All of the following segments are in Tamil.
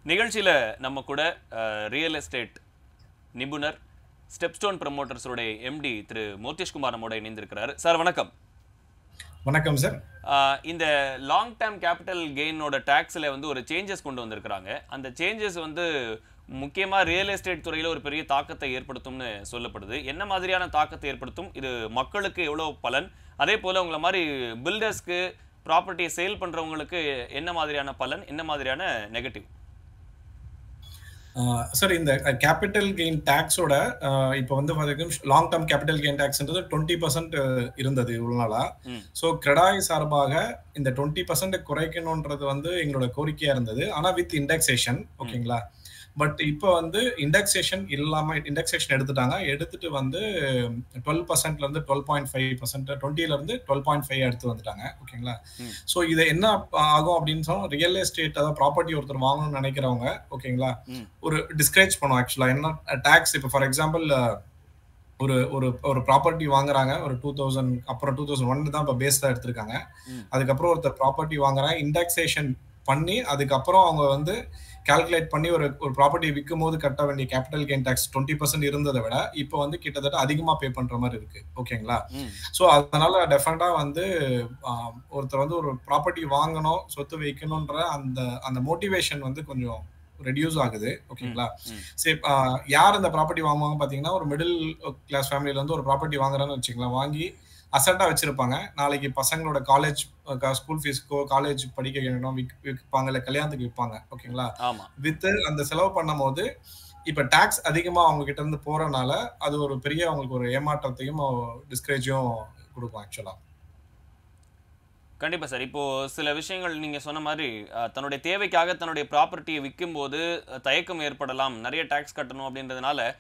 நிகழ்ச்சியில் நம்ம கூட ரியல் எஸ்டேட் நிபுணர் ஸ்டெப்ஸ்டோன் ப்ரமோட்டர்ஸோடைய எம்டி திரு மோர்த்திஷ்குமார் நம்மோட இணைந்திருக்கிறார். சார் வணக்கம். வணக்கம் சார். இந்த லாங் டேர்ம் கேபிட்டல் கெயினோட டேக்ஸில் வந்து ஒரு சேஞ்சஸ் கொண்டு வந்திருக்கிறாங்க. அந்த சேஞ்சஸ் வந்து முக்கியமாக ரியல் எஸ்டேட் துறையில் ஒரு பெரிய தாக்கத்தை ஏற்படுத்தும்னு சொல்லப்படுது. என்ன மாதிரியான தாக்கத்தை ஏற்படுத்தும், இது மக்களுக்கு எவ்வளோ பலன், அதே போல் உங்களை மாதிரி பில்டர்ஸ்க்கு ப்ராப்பர்ட்டியை சேல் பண்ணுறவங்களுக்கு என்ன மாதிரியான பலன், என்ன மாதிரியான நெகட்டிவ்? சார், இந்த கேபிட்டல் கெயின் டேக்ஸோட இப்போ வந்து லாங் டேர்ம் கேபிட்டல் கெயின் டேக்ஸ்ன்றது 20% இருந்தது இவ்வளவு நாளா. ஸோ கிரெடாய் சார்பாக இந்த 20% குறைக்கணும்ன்றது வந்து எங்களோட கோரிக்கையா இருந்தது. ஆனா வித் இண்டெக்ஸேஷன், ஓகேங்களா. பட் இப்போ வந்து இண்டெக்ஸேஷன் இல்லாம இண்டெக்ஸேஷன் எடுத்துட்டு வந்து 12% இருந்து 12.5%, 20ல இருந்து 12.5 எடுத்து வந்துட்டாங்க, ஓகேங்களா. ஸோ இது என்ன ஆகும் அப்படின்னு சொன்னா, ரியல் எஸ்டேட் அதாவது ப்ராப்பர்ட்டி ஒருத்தர் வாங்கணும்னு நினைக்கிறவங்க, ஓகேங்களா, ஒரு டிஸ்கரேஜ் பண்ணும். ஆக்சுவலா என்ன டாக்ஸ், இப்போ ஃபார் எக்ஸாம்பிள் ஒரு ஒரு ஒரு ப்ராப்பர்ட்டி வாங்குறாங்க, ஒரு 2000 அப்புறம் 2001 தான் இப்போ பேஸ் தான் எடுத்திருக்காங்க. அதுக்கப்புறம் ஒருத்தர் ப்ராப்பர்ட்டி வாங்குறாங்க, இண்டெக்ஸேஷன் பண்ணி அதுக்கப்புறம் அவங்க வந்து கால்குலேட் பண்ணி ஒரு ப்ராப்பர்ட்டி விற்கும் போது கட்ட வேண்டிய கேபிட்டல் கெயின் டாக்ஸ் 20% இருந்ததை விட இப்போ வந்து கிட்டத்தட்ட அதிகமா பே பண்ற மாதிரி இருக்கு, ஓகேங்களா. ஸோ அதனால டெஃபினட்டா வந்து ஒருத்தர் வந்து ஒரு ப்ராப்பர்ட்டி வாங்கணும், சொத்து வைக்கணும்ன்ற அந்த மோட்டிவேஷன் வந்து கொஞ்சம் ரெடியூஸ் ஆகுது, ஓகேங்களா. சரி, யார் இந்த ப்ராப்பர்ட்டி வாங்குவாங்க பாத்தீங்கன்னா, ஒரு மிடில் கிளாஸ் ஃபேமிலியில வந்து ஒரு ப்ராப்பர்ட்டி வாங்குறான்னு வச்சுக்கலாம், வாங்கி அசட்டா வச்சிருப்பாங்க. நாளைக்கு பசங்களோட காலேஜ் ஸ்கூல் ஃபீஸ்க்கோ காலேஜ் படிக்க வேணும் விற்பாங்க, இல்லை கல்யாணத்துக்கு விற்பாங்க, ஓகேங்களா. வித்து அந்த செலவு பண்ணும் போது இப்ப டாக்ஸ் அதிகமா அவங்க கிட்ட இருந்து போறதுனால அது ஒரு பெரிய அவங்களுக்கு ஒரு ஏமாற்றத்தையும் டிஸ்கரேஜும் கொடுக்கும் ஆக்சுவலா. கண்டிப்பா சார். இப்போ சில விஷயங்கள் நீங்க சொன்ன மாதிரி தன்னுடைய தேவைக்காக தன்னுடைய ப்ராப்பர்ட்டியை விற்கும் போது தயக்கம் ஏற்படலாம், நிறைய டாக்ஸ் கட்டணும் அப்படின்றதுனால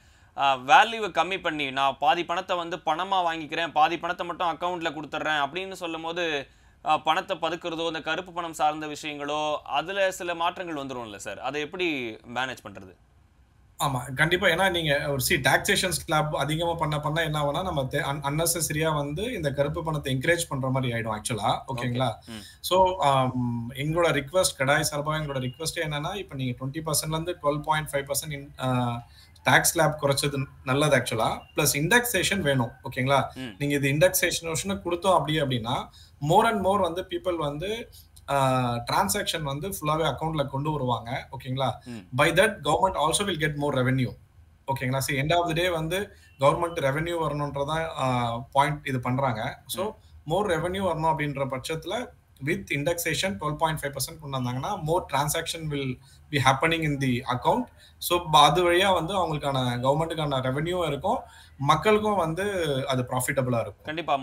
வேல்யூவை கம்மி பண்ணி நான் பாதி பணத்தை வந்து பணமாக வாங்கிக்கிறேன், பாதி பணத்தை மட்டும் அக்கௌண்ட்டில் கொடுத்துட்றேன் அப்படின்னு சொல்லும் போது பணத்தை பதுக்கிறதோ இந்த கருப்பு பணம் சார்ந்த விஷயங்களோ அதில் சில மாற்றங்கள் வந்துடும் இல்லை சார், அதை எப்படி மேனேஜ் பண்ணுறது? ஆமா, கண்டிப்பா. ஏன்னா நீங்க ஒரு டாக்ஸேஷன் ஸ்லாப் அதிகமா பண்ண என்ன ஆகும்னா, நம்ம அன்னெசரியா வந்து இந்த கருப்பு பணத்தை என்கரேஜ் பண்ற மாதிரி ஆயிடும் ஆக்சுவலா, ஓகேங்களா. ஸோ எங்களோட ரிக்வெஸ்ட், கடாய் சார்பாக எங்களோட ரிக்வெஸ்ட் என்னன்னா, இப்போ நீங்க 20%ல இருந்து 12.5% டாக்ஸ் ஸ்லாப் குறைச்சது நல்லது ஆக்சுவலா. பிளஸ் இண்டெக்ஸேஷன் வேணும், ஓகேங்களா. நீங்க இது இண்டெக்ஸேஷன் கொடுத்தோம் அப்படின்னா மோர் அண்ட் மோர் வந்து பீப்புள் வந்து டிரான்சாக்ஷன் வந்து ஃபுல்லாவே அக்கௌண்ட்ல கொண்டு வருவாங்க, ஓகேங்களா. By that government also will get more revenue, ஓகேங்களா. So end of the day வந்து கவர்மெண்ட் ரெவென்யூ வரணுன்றதான் பாயிண்ட் இது பண்றாங்க. ஸோ மோர் ரெவென்யூ வரணும் அப்படின்ற பட்சத்துல வித் இண்டெக்ஸேஷன் 12.5% கொண்டு வந்தாங்கன்னா more transaction will be happening in the account. So அது வழியா வந்து அவங்களுக்கான கவர்மெண்ட்டுக்கான ரெவென்யூ இருக்கும், மக்களுக்கும் வந்து அது ப்ராஃபிட்டபிளா இருக்கும். கண்டிப்பா.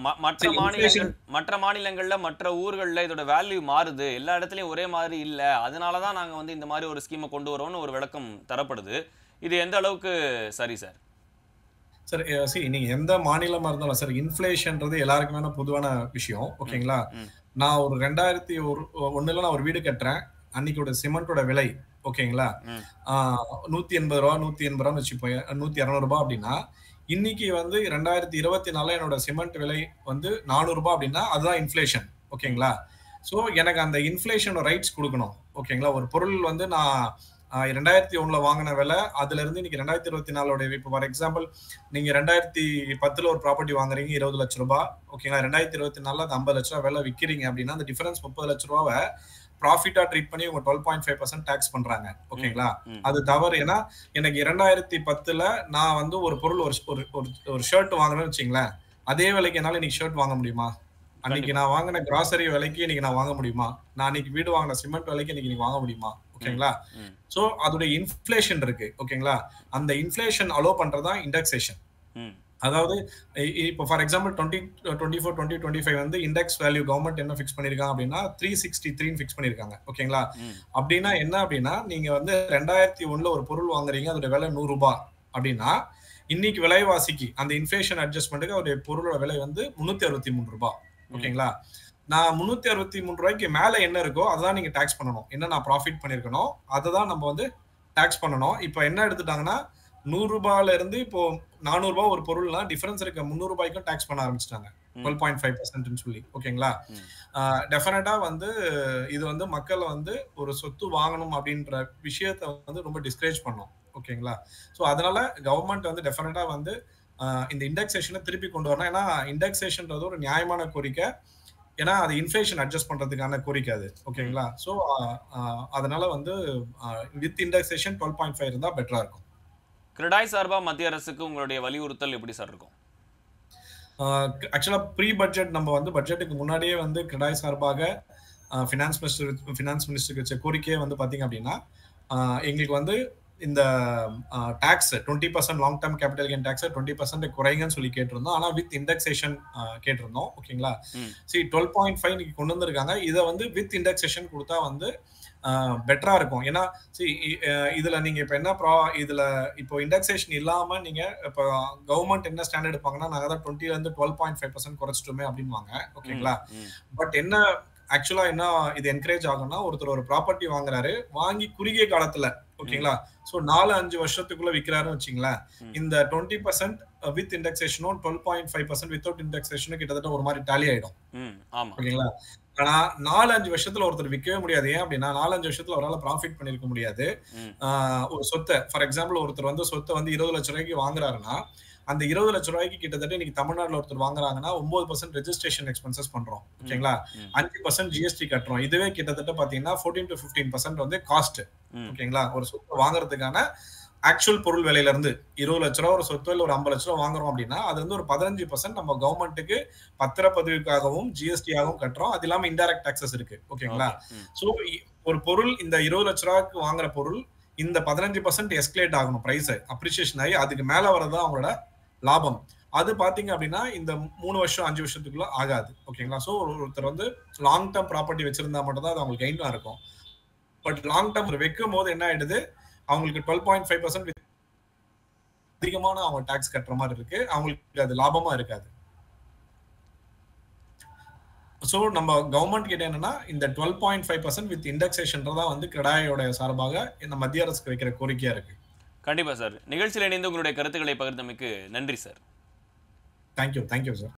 மற்ற மாநிலங்கள்ல மற்ற ஊர்கள்ல இதோட வேல்யூ மாறுது, எல்லா இடத்துலயும் ஒரே மாதிரி இல்ல, அதனாலதான் நாங்க வந்து இந்த மாதிரி ஒரு ஸ்கீமை கொண்டு வரோம்னு ஒரு விளக்கம் தரப்படுது. இது எந்த அளவுக்கு சரி சார்? சார், நீங்க எந்த மாநிலமா இருந்தாலும் சார், இன்ஃபிளேஷன்ன்றது எல்லாருக்குமே பொதுவான விஷயம், ஓகேங்களா. நான் ஒரு 2001 நான் ஒரு வீடு கட்டுறேன், அன்னைக்கோட சிமெண்டோட விலை, ஓகேங்களா, 180 ரூபா 180 ரூபான்னு வச்சுப்போம், 100-200 ரூபாய் அப்படின்னா, இன்னைக்கு வந்து 2024 என்னோட சிமெண்ட் விலை வந்து 400 ரூபாய் அப்படின்னா அதுதான் இன்ஃபிளேஷன், ஓகேங்களா. ஸோ எனக்கு அந்த இன்ஃபிளேஷன் ரைட்ஸ் கொடுக்கணும், ஓகேங்களா. ஒரு பொருள் வந்து நான் 2001 வாங்கின விலை, அதுல இருந்து இன்னைக்கு 2024 இப்போ ஃபார் எக்ஸாம்பிள் நீங்க 2010 ஒரு ப்ராப்பர்ட்டி வாங்குறீங்க 20 லட்சம் ரூபாய், ஓகேங்களா. 2024 அது 50 லட்ச ரூபாய் விலை விற்கிறீங்க அப்படின்னா அந்த டிஃபரன்ஸ் 30 லட்ச ரூபாவை ப்ராஃபிட்டா ட்ரீட் பண்ணி உங்க 12.5% டாக்ஸ் பண்றாங்க, ஓகேங்களா. அது தவறு. ஏன்னா எனக்கு 2010 நான் வந்து ஒரு பொருள் ஒரு ஷர்ட் வாங்குறேன்னு வச்சுங்களேன், அதே விலைக்கு என்னால இன்னைக்கு ஷர்ட் வாங்க முடியுமா? அன்னைக்கு நான் வாங்கின கிராசரி விலைக்கு இன்னைக்கு நான் வாங்க முடியுமா? நான் அன்னைக்கு வீடு வாங்கின சிமெண்ட் விலைக்கு இன்னைக்கு வாங்க முடியுமா? ஓகேங்களா. சோ அதோட இன்ஃபிளேஷன் இருக்கு, ஓகேங்களா. அந்த இன்ஃபிளேஷன் அலோ பண்றதா இண்டெக்ஸேஷன். அதாவது இப்போ ஃபார் எக்ஸாம்பிள் 2024 2025 வந்து இண்டெக்ஸ் வேல்யூ கவர்மெண்ட் என்ன ஃபிக்ஸ் பண்ணிருக்காங்க அப்படின்னா 363 ஃபிக்ஸ் பண்ணிருக்காங்க, ஓகேங்களா. அப்படின்னா என்ன அப்படின்னா, நீங்க வந்து 2001 ஒரு பொருள் வாங்குறீங்க, அதோட விலை 100 ரூபாய் அப்படின்னா இன்னைக்கு விலைவாசிக்கு அந்த இன்ஃபிளேஷன் அட்ஜஸ்ட்மெண்ட்டுக்கு அதோட பொருளோட விலை வந்து 363 ரூபாய், ஓகேங்களா. நான் 363 ரூபாய்க்கு மேல என்ன இருக்கோ அதான் நீங்க டாக்ஸ் பண்ணணும். என்ன நான் ப்ராஃபிட் பண்ணிருக்கணும் அதை தான் நம்ம வந்து டாக்ஸ் பண்ணணும். இப்போ என்ன எடுத்துட்டாங்கன்னா, 100 ரூபாயில இருந்து இப்போ 400 ரூபாய் ஒரு பொருள்னா டிஃபரன்ஸ் இருக்க 300 ரூபாய்க்கும் டாக்ஸ் பண்ண ஆரம்பிச்சிட்டாங்க, 12.5% சொல்லி. ஓகேங்களா? டெஃபினட்டா வந்து இது வந்து மக்கள வந்து ஒரு சொத்து வாங்கணும் அப்படின்ற விஷயத்த வந்து ரொம்ப டிஸ்கரேஜ் பண்ணும். ஓகேங்களா? ஸோ அதனால கவர்ன்மெண்ட் வந்து டெஃபினட்டா வந்து இந்த இண்டெக்ஸேஷன திருப்பி கொண்டு வரணும். ஏன்னா இண்டெக்ஸேஷன்ன்றது ஒரு நியாயமான கோரிக்கை. ஏன்னா அது இன்ஃப்ளேஷன் அட்ஜஸ்ட் பண்றதுக்கான கோரிக்கை அது. ஓகேங்களா? ஸோ அதனால வந்து வித் இண்டெக்ஸேஷன் 12.5 இருந்தா பெட்டரா இருக்கும். கிரெடாய் சார்பா மத்திய அரசுக்கு உங்களுடைய வலியுறுத்தல் எப்படி சார் இருக்கும்? ஆக்சுவலா ப்ரீ பட்ஜெட் நம்ம வந்து பட்ஜெட்டுக்கு முன்னாடியே வந்து கிரெடாய் சார்பாக ஃபினான்ஸ் மினிஸ்டருக்கு வச்ச கோரிக்கையே வந்து பாத்தீங்க அப்படின்னா, எங்களுக்கு வந்து இந்த tax 20% long term capital gain tax 20% குறைங்கன்னு சொல்லி கேட்டிருந்தோம். ஆனா வித் இண்டெக்ஸேஷன் கேட்டிருந்தோம். ஓகேங்களா? 12.5 இன்னைக்கு கொண்டு வந்திருக்காங்க. இத வந்து வித் இண்டெக்ஸேஷன் கொடுத்தா வந்து பெட்டரா இருக்கும். ஏன்னா இதுல நீங்க இப்ப என்ன இதுல இப்போ இண்டெக்ஸேஷன் இல்லாம நீங்க இப்ப கவர்மெண்ட் என்ன ஸ்டாண்ட் எடுப்பாங்கன்னா, நாங்க தான் 20ல இருந்து 12.5% குறைச்சிட்டோமே அப்படின்வாங்க. ஓகேங்களா? பட் என்ன ஆக்சுவலா என்ன இது என்கரேஜ் ஆகும்னா, ஒருத்தர் ஒரு ப்ராப்பர்ட்டி வாங்குறாரு, வாங்கி குறுகிய காலத்துல ஓகேங்களா? சோ 4-5 வருஷத்துக்குள்ள விக்கிறாருன்னு வச்சுங்களேன். இந்த 20% வித் இண்டெக்ஸேஷனும் 12.5% வித்தவுட் இண்டெக்ஸேஷனும் கிட்டத்தட்ட ஒரு மாதிரி டாலி ஆயிடும். ஓகேங்களா? ஆனா 4-5 வருஷத்துல ஒருத்தர் விற்கவே முடியாது. ஏன் அப்படின்னா 4-5 வருஷத்துல அவரால் ப்ராஃபிட் பண்ணிருக்க முடியாது. ஒரு சொத்தை ஃபார் எக்ஸாம்பிள் ஒருத்தர் வந்து சொத்தை வந்து 20 லட்சம் ரூபாய்க்கு வாங்குறாருன்னா, அந்த 20 லட்சம் ரூபாய்க்கு கிட்டத்தட்ட இன்னைக்கு தமிழ்நாட்டுல ஒருத்தர் வாங்குறாங்கன்னா 9% ரெஜிஸ்ட்ரேஷன் எக்ஸ்பென்சஸ் பண்றோம். ஓகேங்களா? 5% ஜிஎஸ்டி கட்டுறோம். இதுவே கிட்டத்தட்ட பாத்தீங்கன்னா 14 to 15% வந்து காஸ்ட். ஓகேங்களா? ஒரு சொத்தை வாங்குறதுக்கான ஆக்சுவல் பொருள் விலையில இருந்து 20 லட்ச ரூபா ஒரு சொத்து இல்ல ஒரு 50 லட்ச ரூபா வாங்குறோம் அப்படின்னா அது வந்து ஒரு 15% நம்ம கவர்மெண்ட்டுக்கு பத்திரப்பதிவுக்காகவும் ஜிஎஸ்டியாகவும் கட்டுறோம். அது இல்லாம இன்டைரக்ட் டாக்ஸஸ் இருக்கு. ஓகேங்களா? சோ ஒரு பொருள் இந்த 20 லட்ச ரூபாய்க்கு வாங்குற பொருள் இந்த 15% எஸ்கலேட் ஆகணும். பிரைஸ் அப்ரிசியேஷன் ஆகி அதுக்கு மேல வரது அவங்களோட லாபம். அது பாத்தீங்க அப்படின்னா இந்த 3 வருஷம் 5 வருஷத்துக்குள்ள ஆகாது. ஓகேங்களா? சோ ஒருத்தர் வந்து லாங் டர்ம் ப்ராப்பர்ட்டி வச்சிருந்தா மட்டும் தான் அது அவங்களுக்கு கெயினா இருக்கும். பட் லாங் டர்ம் வைக்கும் போது என்ன ஆயிடுது, அவங்களுக்கு 12.5% அதிகமான அவங்க டாக்ஸ் கட்டுற மாதிரி இருக்கு. அவங்களுக்கு அது லாபமா இருக்காது. சோ நம்ம கவர்மெண்ட் கிட்ட என்னன்னா இந்த 12.5% வித் இண்டெக்ஸேஷன்றதா வந்து கிரெடாயோட சார்பாக இந்த மத்திய அரசுக்கு வைக்கிற கோரிக்கையா இருக்கு. கண்டிப்பா சார். நிகழ்ச்சியில் இணைந்து உங்களுடைய கருத்துக்களை பகிர்ந்தமைக்கு நன்றி சார். Thank you sir.